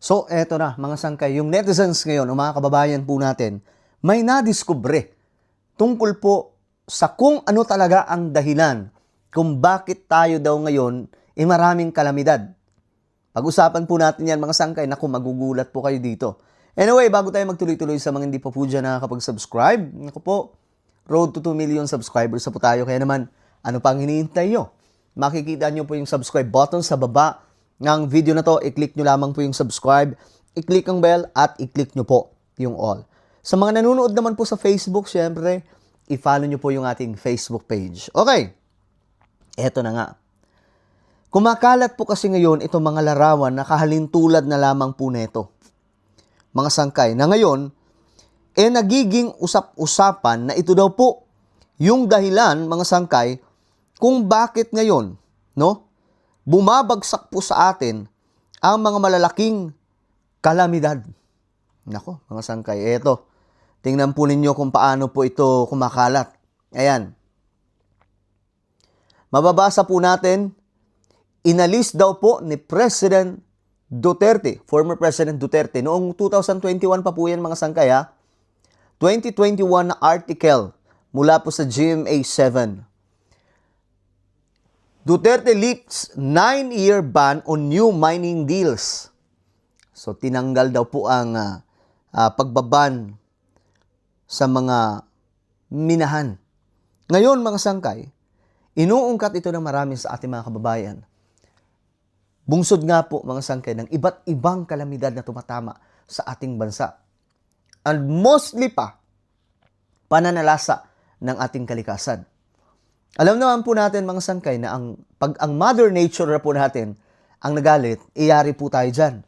So, eto na mga sangkay, yung netizens ngayon, o mga kababayan po natin, may nadiskubre tungkol po sa kung ano talaga ang dahilan kung bakit tayo daw ngayon maraming kalamidad. Pag-usapan po natin yan mga sangkay, naku magugulat po kayo dito. Anyway, bago tayo magtuloy-tuloy sa mga hindi pa po dyan nakakapag-subscribe, naku po, road to 2 million subscribers na po tayo. Kaya naman, ano pang hinihintay nyo? Makikita nyo po yung subscribe button sa baba ng video na to. I-click nyo lamang po yung subscribe, i-click ang bell, at i-click nyo po yung all. Sa mga nanonood naman po sa Facebook, syempre, i-follow nyo po yung ating Facebook page. Okay, eto na nga. Kumakalat po kasi ngayon itong mga larawan na kahalintulad na lamang po neto. Mga sangkay, na ngayon, nagiging usap-usapan na ito daw po yung dahilan, mga sangkay, kung bakit ngayon, no, bumabagsak po sa atin ang mga malalaking kalamidad. Nako, mga sangkay, eto. Tingnan po ninyo kung paano po ito kumakalat. Ayan. Mababasa po natin, inalis daw po ni President Duterte, former President Duterte, noong 2021 pa po yan mga sangkay 2021 na article mula po sa GMA7. Duterte lifts 9-year ban on new mining deals. So tinanggal daw po ang pagbaban sa mga minahan. Ngayon mga sangkay, inuungkat ito ng marami sa ating mga kababayan. Bungsod nga po mga sangkay ng iba't ibang kalamidad na tumatama sa ating bansa. And mostly pa, pananalasa ng ating kalikasan. Alam naman po natin mga sangkay na pag ang Mother Nature na po natin ang nagalit, iyari po tayo dyan.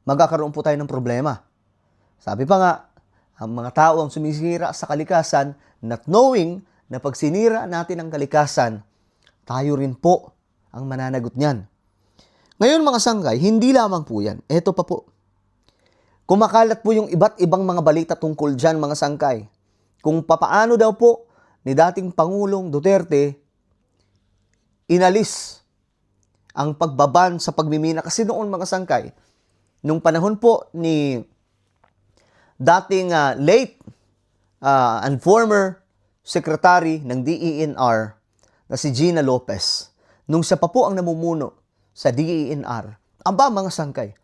Magkakaroon po tayo ng problema. Sabi pa nga, ang mga tao ang sumisira sa kalikasan not knowing na pag sinira natin ang kalikasan, tayo rin po ang mananagot niyan. Ngayon mga sangkay, hindi lamang po yan. Ito pa po. Kumakalat po yung iba't ibang mga balita tungkol dyan mga sangkay. Kung papaano daw po ni dating Pangulong Duterte inalis ang pagbaban sa pagmimina. Kasi noon mga sangkay, nung panahon po ni dating late and former secretary ng DENR na si Gina Lopez, nung siya pa po ang namumuno sa DENR, aba mga sangkay,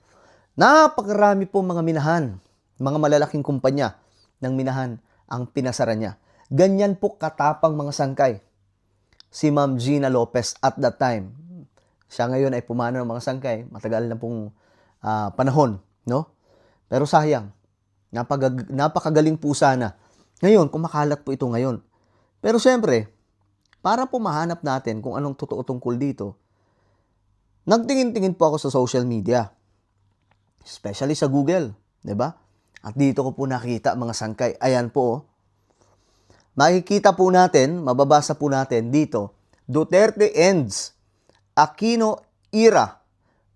napakarami po mga minahan, mga malalaking kumpanya ng minahan ang pinasara niya. Ganyan po katapang mga sangkay si Ma'am Gina Lopez at that time. Siya ngayon ay pumanaw ng mga sangkay, matagal na pong panahon, no? Pero sayang, napakagaling po sana. Ngayon, kumakalat po ito ngayon. Pero siyempre, para po mahanap natin kung anong totoo tungkol dito, nagtingin-tingin po ako sa social media. Especially sa Google, 'di ba? At dito ko po nakita mga sangkay. Ayan po. Makikita po natin, mababasa po natin dito, Duterte ends Aquino era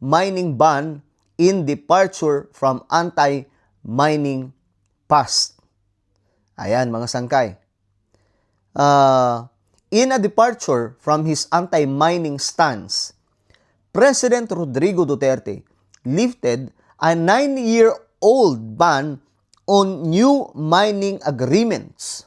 mining ban in departure from anti-mining past. Ayan mga sangkay. In a departure from his anti-mining stance, President Rodrigo Duterte lifted a 9-year-old ban on new mining agreements,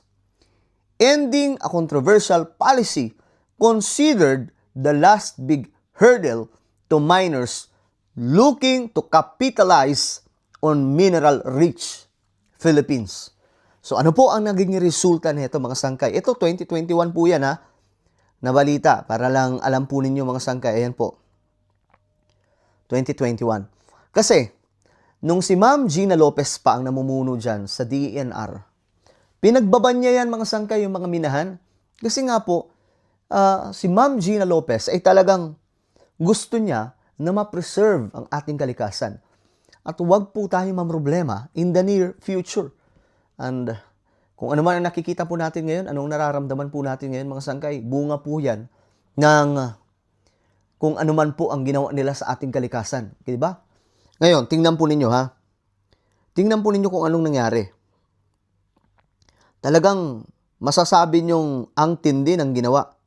ending a controversial policy considered the last big hurdle to miners looking to capitalize on mineral-rich Philippines. So ano po ang naging resulta nito mga sangkay? Ito 2021 po yan na balita para lang alam po ninyo mga sangkay. Ayan po. 2021. Kasi, nung si Ma'am Gina Lopez pa ang namumuno dyan sa DENR, pinagbaban niya yan mga sangkay yung mga minahan. Kasi nga po, si Ma'am Gina Lopez ay talagang gusto niya na ma-preserve ang ating kalikasan. At huwag po tayong mamroblema in the near future. And kung ano man ang nakikita po natin ngayon, anong nararamdaman po natin ngayon mga sangkay, bunga po yan ng kung ano man po ang ginawa nila sa ating kalikasan. Okay ba? Ngayon, tingnan po ninyo Tingnan po ninyo kung anong nangyari. Talagang masasabi nyong ang tindi ng ginawa.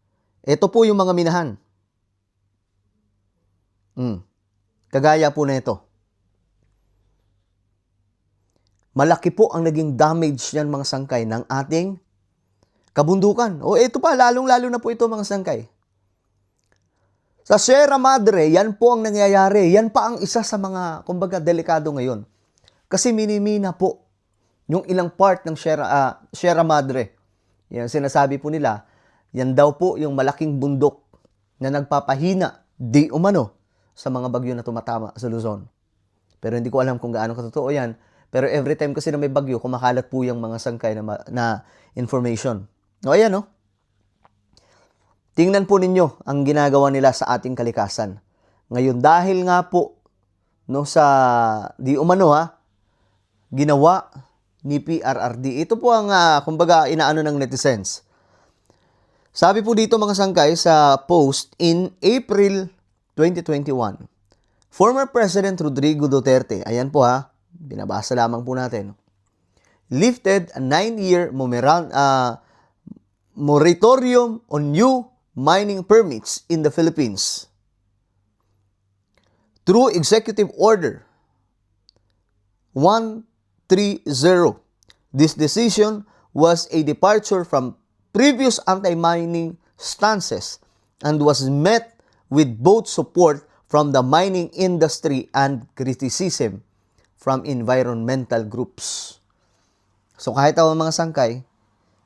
Ito po yung mga minahan. Kagaya po na ito. Malaki po ang naging damage yan mga sangkay ng ating kabundukan. O ito pa, lalong-lalo na po ito mga sangkay. Sa Sierra Madre, yan po ang nangyayari. Yan pa ang isa sa mga, kumbaga, delikado ngayon. Kasi minimina po yung ilang part ng Sierra Madre. Yan, sinasabi po nila, yan daw po yung malaking bundok na nagpapahina di umano sa mga bagyo na tumatama sa Luzon. Pero hindi ko alam kung gaano katotoo yan. Pero every time kasi na may bagyo, kumakalat po yung mga sangkay na information. O ayan, no? Tingnan po ninyo ang ginagawa nila sa ating kalikasan. Ngayon, dahil nga po no, sa di umano ginawa ni PRRD. Ito po ang, kumbaga, inaano ng netizens. Sabi po dito mga sangkay sa post in April 2021. Former President Rodrigo Duterte, ayan po binabasa lamang po natin, lifted a 9-year moratorium on new mining permits in the Philippines. Through Executive Order 130. This decision was a departure from previous anti-mining stances and was met with both support from the mining industry and criticism from environmental groups. So kahit ako mga sangkay,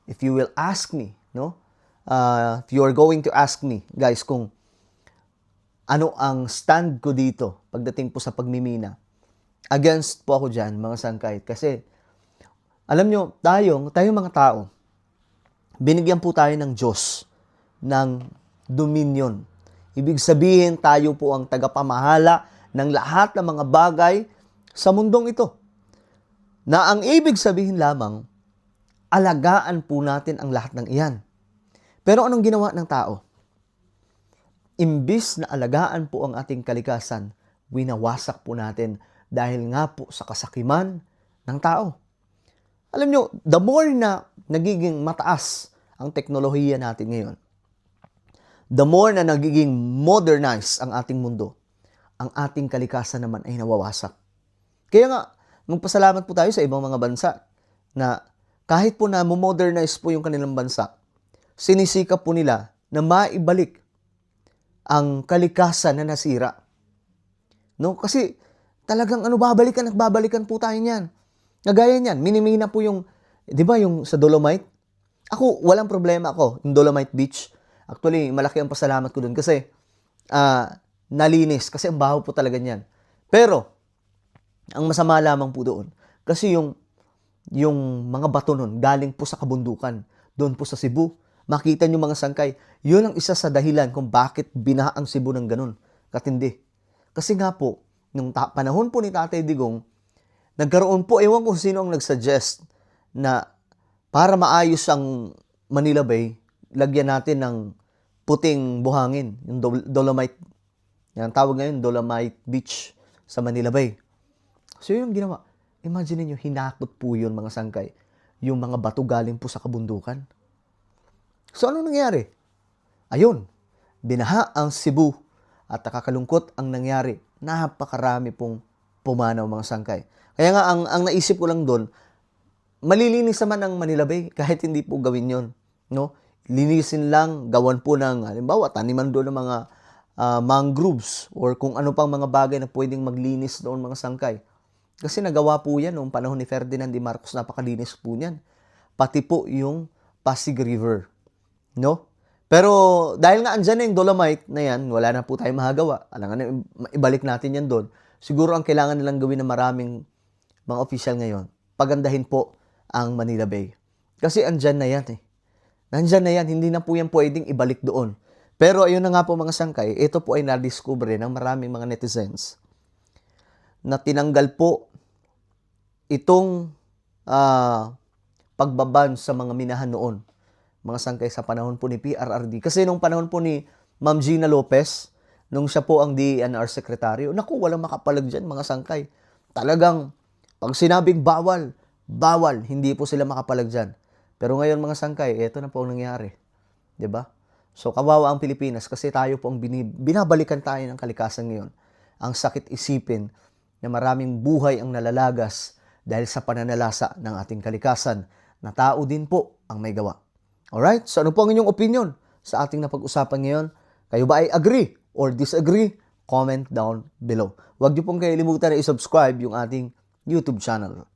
if you will ask me, if you are going to ask me, guys, kung ano ang stand ko dito pagdating po sa pagmimina, against po ako dyan, mga sangkay. Kasi, alam nyo, tayong mga tao, binigyan po tayo ng Diyos ng dominion. Ibig sabihin, tayo po ang tagapamahala ng lahat ng mga bagay sa mundong ito. Na ang ibig sabihin lamang, alagaan po natin ang lahat ng iyan. Pero anong ginawa ng tao? Imbis na alagaan po ang ating kalikasan, winawasak po natin dahil nga po sa kasakiman ng tao. Alam nyo, the more na nagiging mataas ang teknolohiya natin ngayon, the more na nagiging modernized ang ating mundo, ang ating kalikasan naman ay nawawasak. Kaya nga, magpasalamat po tayo sa ibang mga bansa na kahit po na modernize po yung kanilang bansa, sinisikap po nila na maibalik ang kalikasan na nasira. No? Kasi talagang babalikan at babalikan po tayo niyan. Nagaya niyan, minimina po yung, di ba yung sa Dolomite? Ako, walang problema ako, yung Dolomite Beach. Actually, malaki ang pasalamat ko dun kasi nalinis, kasi ang baho po talaga niyan. Pero, ang masama lamang po doon, kasi yung mga bato nun, galing po sa kabundukan, doon po sa Cebu. Makita nyo mga sangkay, yun ang isa sa dahilan kung bakit binaha ang Cebu ng ganun, katindi. Kasi nga po, nung panahon po ni Tatay Digong, nagkaroon po, ewan ko sino ang nagsuggest na para maayos ang Manila Bay, lagyan natin ng puting buhangin, yung Dolomite. Yan, tawag ngayon, Dolomite Beach sa Manila Bay. So yun yung ginawa. Imagine niyo, hinakot po yun mga sangkay. Yung mga bato galing po sa kabundukan. So ano nangyari? Ayun, binaha ang Cebu at nakakalungkot ang nangyari. Napakarami pong pumanaw mga sangkay. Kaya nga, ang naisip ko lang doon, malilinis naman ang Manila Bay kahit hindi po gawin yon, no? Linisin lang, gawan po ng, halimbawa, taniman doon ng mga mangroves or kung ano pang mga bagay na pwedeng maglinis doon mga sangkay. Kasi nagawa po yan noong panahon ni Ferdinand D. Marcos, napakalinis po niyan. Pati po yung Pasig River, no? Pero dahil nga andyan na yung Dolomite na yan, wala na po tayong mahagawa. Alam nga, ibalik natin yan doon. Siguro ang kailangan nilang gawin ng maraming mga official ngayon, pagandahin po ang Manila Bay. Kasi andyan na yan Nandyan na yan, hindi na po yan pwedeng ibalik doon. Pero ayun na nga po mga sangkay, ito po ay nadiskubre ng maraming mga netizens na tinanggal po itong pagbaban sa mga minahan noon, mga sangkay, sa panahon po ni PRRD. Kasi nung panahon po ni Ma'am Gina Lopez, nung siya po ang DENR Secretary, naku, walang makapalag dyan mga sangkay. Talagang, pag sinabing bawal, hindi po sila makapalag dyan. Pero ngayon mga sangkay, ito na po ang nangyari. 'Di ba? So kawawa ang Pilipinas kasi tayo po ang binabalikan tayo ng kalikasan ngayon. Ang sakit isipin na maraming buhay ang nalalagas dahil sa pananalasa ng ating kalikasan na tao din po ang may gawa. Alright? So ano po ang inyong opinion sa ating napag-usapan ngayon? Kayo ba ay agree or disagree? Comment down below. Huwag niyo pong kalimutan na i-subscribe yung ating YouTube channel.